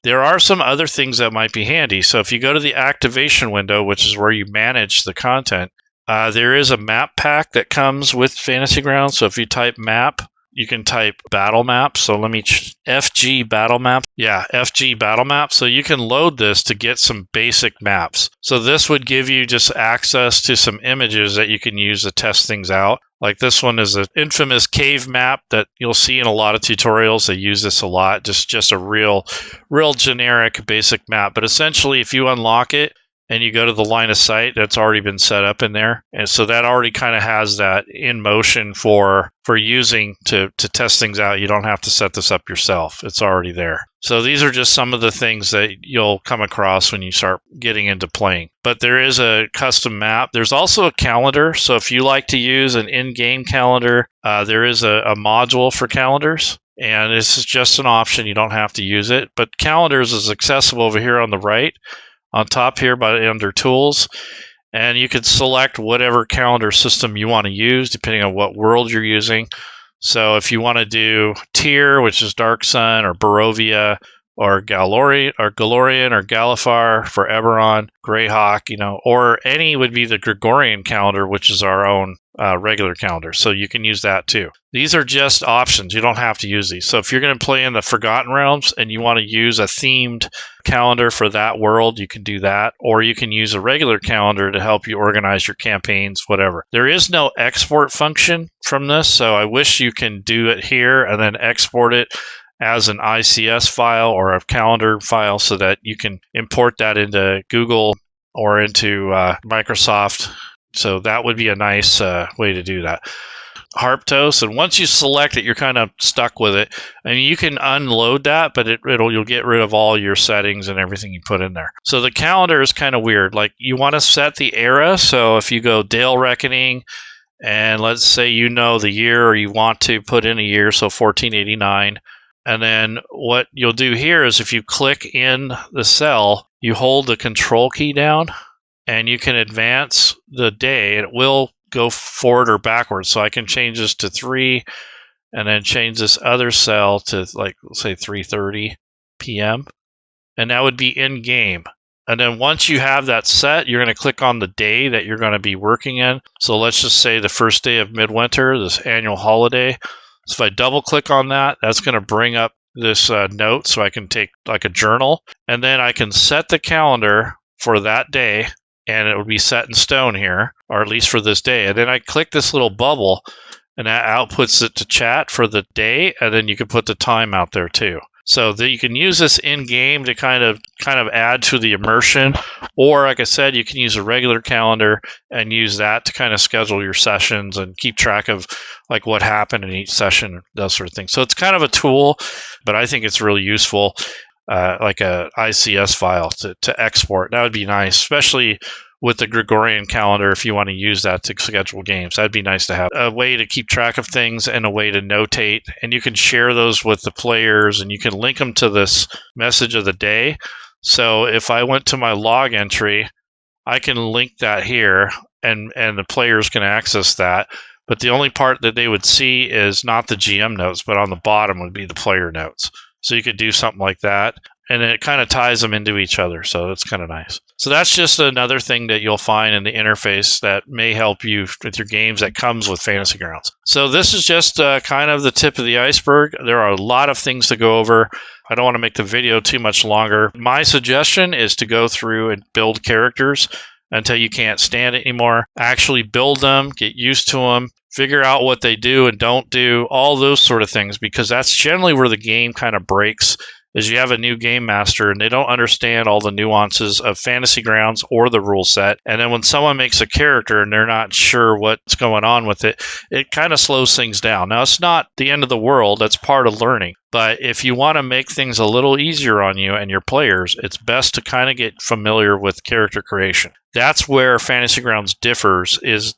There are some other things that might be handy. So if you go to the activation window, which is where you manage the content, there is a map pack that comes with Fantasy Grounds. So if you type map, you can type battle map. So let me FG battle map. Yeah, FG battle map. So you can load this to get some basic maps. So this would give you just access to some images that you can use to test things out. Like this one is an infamous cave map that you'll see in a lot of tutorials. They use this a lot. Just a real generic basic map. But essentially, if you unlock it, and you go to the line of sight, that's already been set up in there. And so that already kind of has that in motion for using to test things out. You don't have to set this up yourself. It's already there. So these are just some of the things that you'll come across when you start getting into playing. But there is a custom map. There's also a calendar. So if you like to use an in-game calendar, there is a module for calendars. And this is just an option. You don't have to use it. But calendars is accessible over here on the right. On top here under tools, and you can select whatever calendar system you want to use depending on what world you're using. So if you want to do Tyr, which is Dark Sun, or Barovia, or Galorian, or Galifar for Eberron, Greyhawk, or any would be the Gregorian calendar, which is our own regular calendar. So you can use that too. These are just options. You don't have to use these. So if you're going to play in the Forgotten Realms and you want to use a themed calendar for that world, you can do that. Or you can use a regular calendar to help you organize your campaigns, whatever. There is no export function from this, so I wish you can do it here and then export it as an ICS file or a calendar file so that you can import that into Google or into Microsoft. So that would be a nice way to do that. Harptos, and once you select it, you're kind of stuck with it. I mean, you can unload that, but you'll get rid of all your settings and everything you put in there. So the calendar is kind of weird. Like you want to set the era. So if you go Dale Reckoning, and let's say the year, or you want to put in a year, so 1489. And then what you'll do here is if you click in the cell, you hold the control key down, and you can advance the day, and it will go forward or backwards. So I can change this to 3 and then change this other cell to, like, say 3:30 p.m. And that would be in game. And then once you have that set, you're going to click on the day that you're going to be working in. So let's just say the first day of midwinter, this annual holiday. So if I double click on that, that's going to bring up this note so I can take like a journal. And then I can set the calendar for that day, and it would be set in stone here, or at least for this day. And then I click this little bubble, and that outputs it to chat for the day, and then you can put the time out there too. So that you can use this in game to kind of add to the immersion, or like I said, you can use a regular calendar and use that to kind of schedule your sessions and keep track of like what happened in each session, that sort of thing. So it's kind of a tool, but I think it's really useful, like a ICS file to export. That would be nice, especially with the Gregorian calendar, if you want to use that to schedule games. That'd be nice to have a way to keep track of things and a way to notate. And you can share those with the players, and you can link them to this message of the day. So if I went to my log entry, I can link that here, and the players can access that. But the only part that they would see is not the GM notes, but on the bottom would be the player notes. So you could do something like that. And it kind of ties them into each other, so that's kind of nice. So that's just another thing that you'll find in the interface that may help you with your games that comes with Fantasy Grounds. So this is just kind of the tip of the iceberg. There are a lot of things to go over. I don't want to make the video too much longer. My suggestion is to go through and build characters until you can't stand it anymore. Actually build them, get used to them, figure out what they do and don't do, all those sort of things, because that's generally where the game kind of breaks. Is you have a new game master and they don't understand all the nuances of Fantasy Grounds or the rule set. And then when someone makes a character and they're not sure what's going on with it, it kind of slows things down. Now, it's not the end of the world. That's part of learning. But if you want to make things a little easier on you and your players, it's best to kind of get familiar with character creation. That's where Fantasy Grounds differs is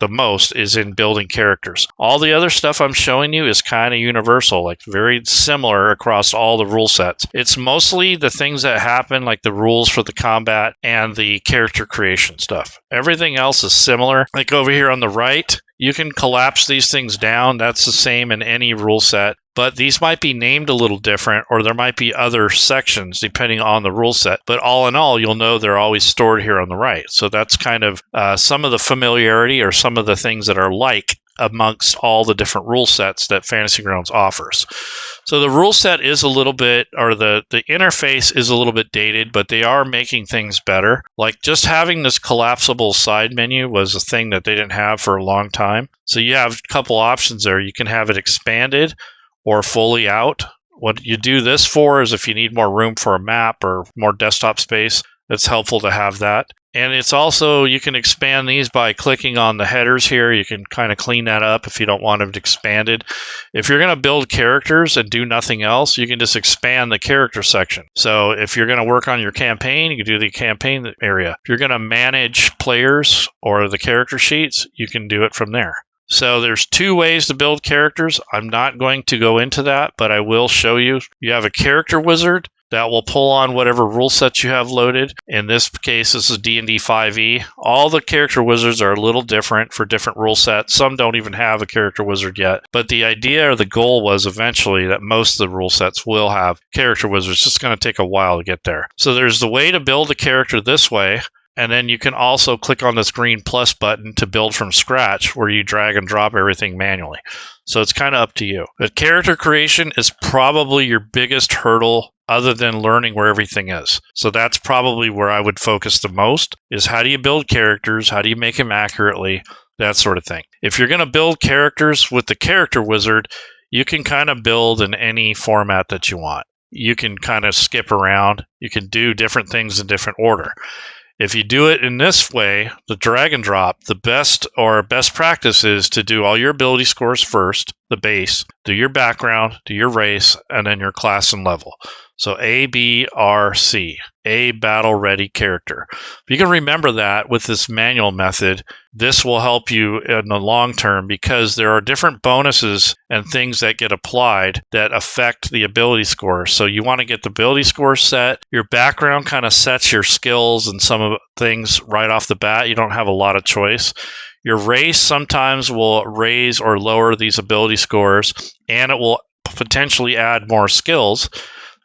in building characters. All the other stuff I'm showing you is kind of universal, like very similar across all the rule sets. It's mostly the things that happen, like the rules for the combat and the character creation stuff. Everything else is similar. Like over here on the right, You can collapse these things down. That's the same in any rule set. But these might be named a little different, or there might be other sections depending on the rule set. But all in all, you'll know they're always stored here on the right. So that's kind of some of the familiarity or some of the things that are like amongst all the different rule sets that Fantasy Grounds offers. So the rule set is a little bit, or the interface is a little bit dated, but they are making things better. Like just having this collapsible side menu was a thing that they didn't have for a long time. So you have a couple options there. You can have it expanded or fully out. What you do this for is if you need more room for a map or more desktop space, it's helpful to have that. And it's also, you can expand these by clicking on the headers here. You can kind of clean that up if you don't want it expanded. If you're going to build characters and do nothing else, you can just expand the character section. So if you're going to work on your campaign, you can do the campaign area. If you're going to manage players or the character sheets, you can do it from there. So there's two ways to build characters. I'm not going to go into that, but I will show you. You have a character wizard that will pull on whatever rule sets you have loaded. In this case, this is DnD5e. All the character wizards are a little different for different rule sets. Some don't even have a character wizard yet. But the idea or the goal was eventually that most of the rule sets will have character wizards. It's just going to take a while to get there. So there's the way to build a character this way. And then you can also click on this green plus button to build from scratch, where you drag and drop everything manually. So it's kind of up to you. But character creation is probably your biggest hurdle other than learning where everything is. So that's probably where I would focus the most, is how do you build characters? How do you make them accurately? That sort of thing. If you're going to build characters with the character wizard, you can kind of build in any format that you want. You can kind of skip around. You can do different things in different order. If you do it in this way, the drag and drop, the best practice is to do all your ability scores first, the base, do your background, do your race, and then your class and level. So A, B, R, C, A battle ready character. If you can remember that with this manual method, this will help you in the long term because there are different bonuses and things that get applied that affect the ability score. So you want to get the ability score set. Your background kind of sets your skills and some of the things right off the bat. You don't have a lot of choice. Your race sometimes will raise or lower these ability scores, and it will potentially add more skills.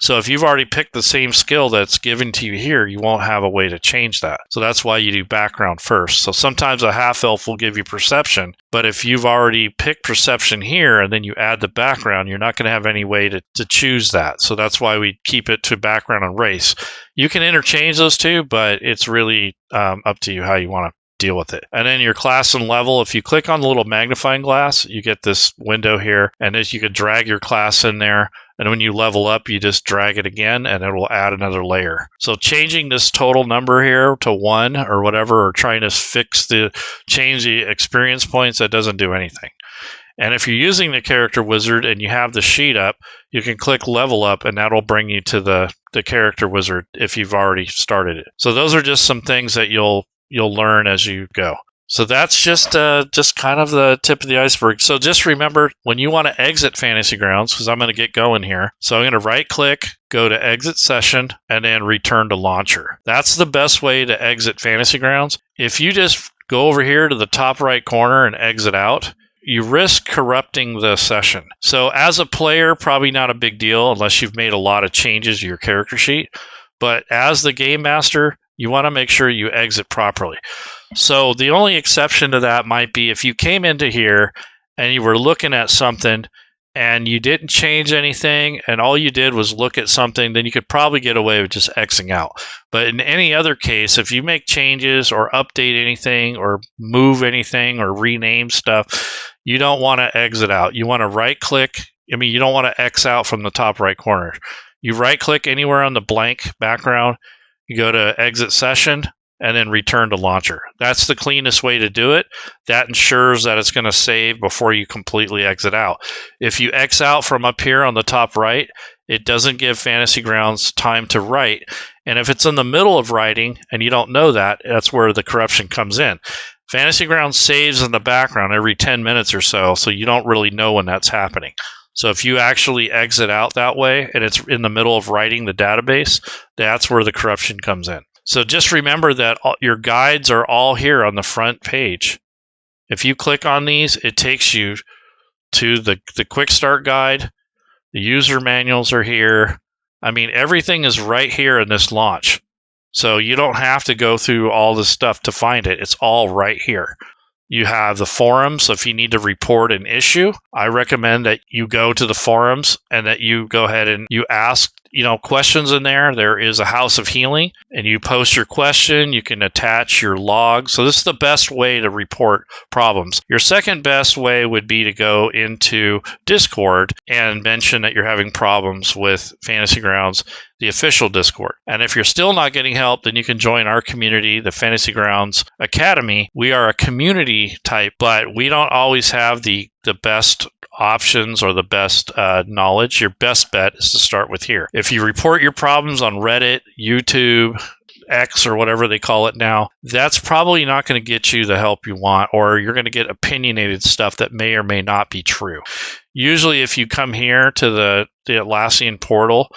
So if you've already picked the same skill that's given to you here, you won't have a way to change that. So that's why you do background first. So sometimes a half elf will give you perception, but if you've already picked perception here and then you add the background, you're not going to have any way to choose that. So that's why we keep it to background and race. You can interchange those two, but it's really up to you how you want to deal with it. And then your class and level, if you click on the little magnifying glass, you get this window here, and as you could drag your class in there. And when you level up, you just drag it again, and it will add another layer. So changing this total number here to 1 or whatever, or trying to change the experience points, that doesn't do anything. And if you're using the character wizard and you have the sheet up, you can click level up, and that'll bring you to the character wizard if you've already started it. So those are just some things that you'll learn as you go. So that's just kind of the tip of the iceberg. So just remember, when you want to exit Fantasy Grounds, because I'm going to get going here. So I'm going to right-click, go to Exit Session, and then Return to Launcher. That's the best way to exit Fantasy Grounds. If you just go over here to the top right corner and exit out, you risk corrupting the session. So as a player, probably not a big deal unless you've made a lot of changes to your character sheet. But as the game master, you want to make sure you exit properly. So the only exception to that might be if you came into here and you were looking at something and you didn't change anything and all you did was look at something, then you could probably get away with just Xing out. But in any other case, if you make changes or update anything or move anything or rename stuff, you don't want to exit out. You want to right-click. You don't want to X out from the top right corner. You right-click anywhere on the blank background, you go to Exit Session, and then Return to Launcher. That's the cleanest way to do it. That ensures that it's going to save before you completely exit out. If you X out from up here on the top right, it doesn't give Fantasy Grounds time to write. And if it's in the middle of writing and you don't know that, that's where the corruption comes in. Fantasy Grounds saves in the background every 10 minutes or so you don't really know when that's happening. So if you actually exit out that way and it's in the middle of writing the database, that's where the corruption comes in. So just remember that your guides are all here on the front page. If you click on these, it takes you to the quick start guide. The user manuals are here. I mean, everything is right here in this launch. So you don't have to go through all this stuff to find it. It's all right here. You have the forums. So if you need to report an issue, I recommend that you go to the forums and that you go ahead and you ask, questions in there. There is a House of Healing, and you post your question. You can attach your log. So this is the best way to report problems. Your second best way would be to go into Discord and mention that you're having problems with Fantasy Grounds, the official Discord. And if you're still not getting help, then you can join our community, the Fantasy Grounds Academy. We are a community type, but we don't always have the best options or the best knowledge. Your best bet is to start with here. If you report your problems on Reddit, YouTube, X, or whatever they call it now, that's probably not going to get you the help you want, or you're going to get opinionated stuff that may or may not be true. Usually, if you come here to the Atlassian portal,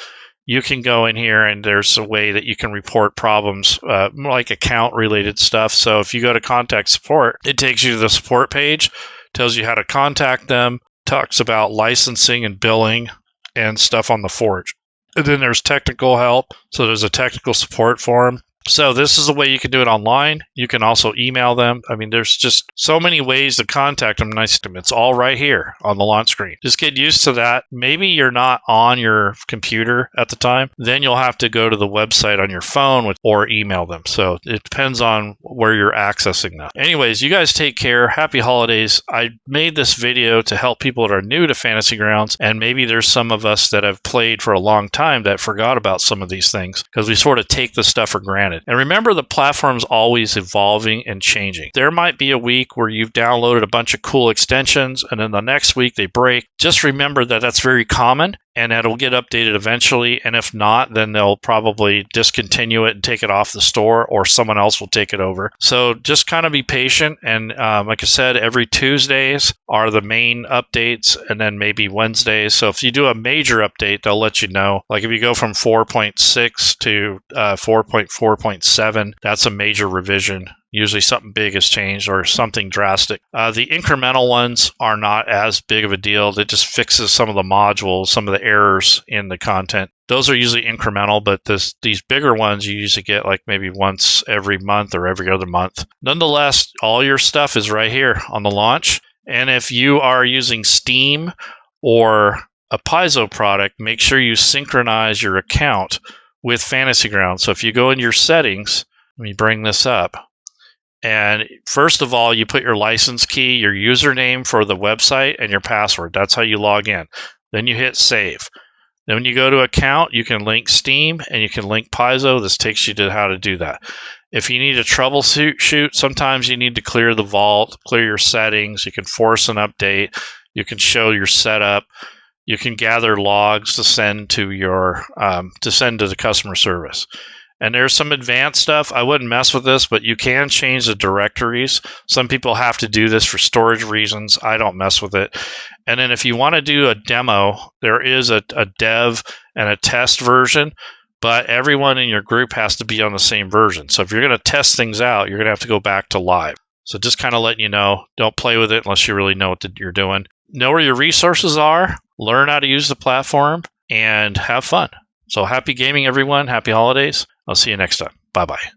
you can go in here and there's a way that you can report problems, like account related stuff. So if you go to contact support, it takes you to the support page, tells you how to contact them, talks about licensing and billing and stuff on the Forge. And then there's technical help. So there's a technical support forum. So this is the way you can do it online. You can also email them. I mean, there's just so many ways to contact them. It's all right here on the launch screen. Just get used to that. Maybe you're not on your computer at the time. Then you'll have to go to the website on your phone or email them. So it depends on where you're accessing them. Anyways, you guys take care. Happy holidays. I made this video to help people that are new to Fantasy Grounds. And maybe there's some of us that have played for a long time that forgot about some of these things because we sort of take this stuff for granted. And remember, the platform's always evolving and changing. There might be a week where you've downloaded a bunch of cool extensions, and then the next week they break. Just remember that that's very common, and that will get updated eventually. And if not, then they'll probably discontinue it and take it off the store, or someone else will take it over. So just kind of be patient. And like I said, every Tuesdays are the main updates, and then maybe Wednesdays. So if you do a major update, they'll let you know. Like if you go from 4.6 to 4.4.7, that's a major revision. Usually something big has changed or something drastic. The incremental ones are not as big of a deal. That just fixes some of the modules, some of the errors in the content. Those are usually incremental, but these bigger ones you usually get like maybe once every month or every other month. Nonetheless, all your stuff is right here on the launch. And if you are using Steam or a Paizo product, make sure you synchronize your account with Fantasy Grounds. So if you go into your settings, let me bring this up. And first of all, you put your license key, your username for the website, and your password. That's how you log in. Then you hit save. Then when you go to account, you can link Steam and you can link Paizo. This takes you to how to do that. If you need to troubleshoot, sometimes you need to clear the vault, clear your settings. You can force an update. You can show your setup. You can gather logs to send to the customer service. And there's some advanced stuff. I wouldn't mess with this, but you can change the directories. Some people have to do this for storage reasons. I don't mess with it. And then if you want to do a demo, there is a dev and a test version, but everyone in your group has to be on the same version. So if you're going to test things out, you're going to have to go back to live. So just kind of letting you know, don't play with it unless you really know what you're doing. Know where your resources are, learn how to use the platform, and have fun. So happy gaming, everyone. Happy holidays. I'll see you next time. Bye-bye.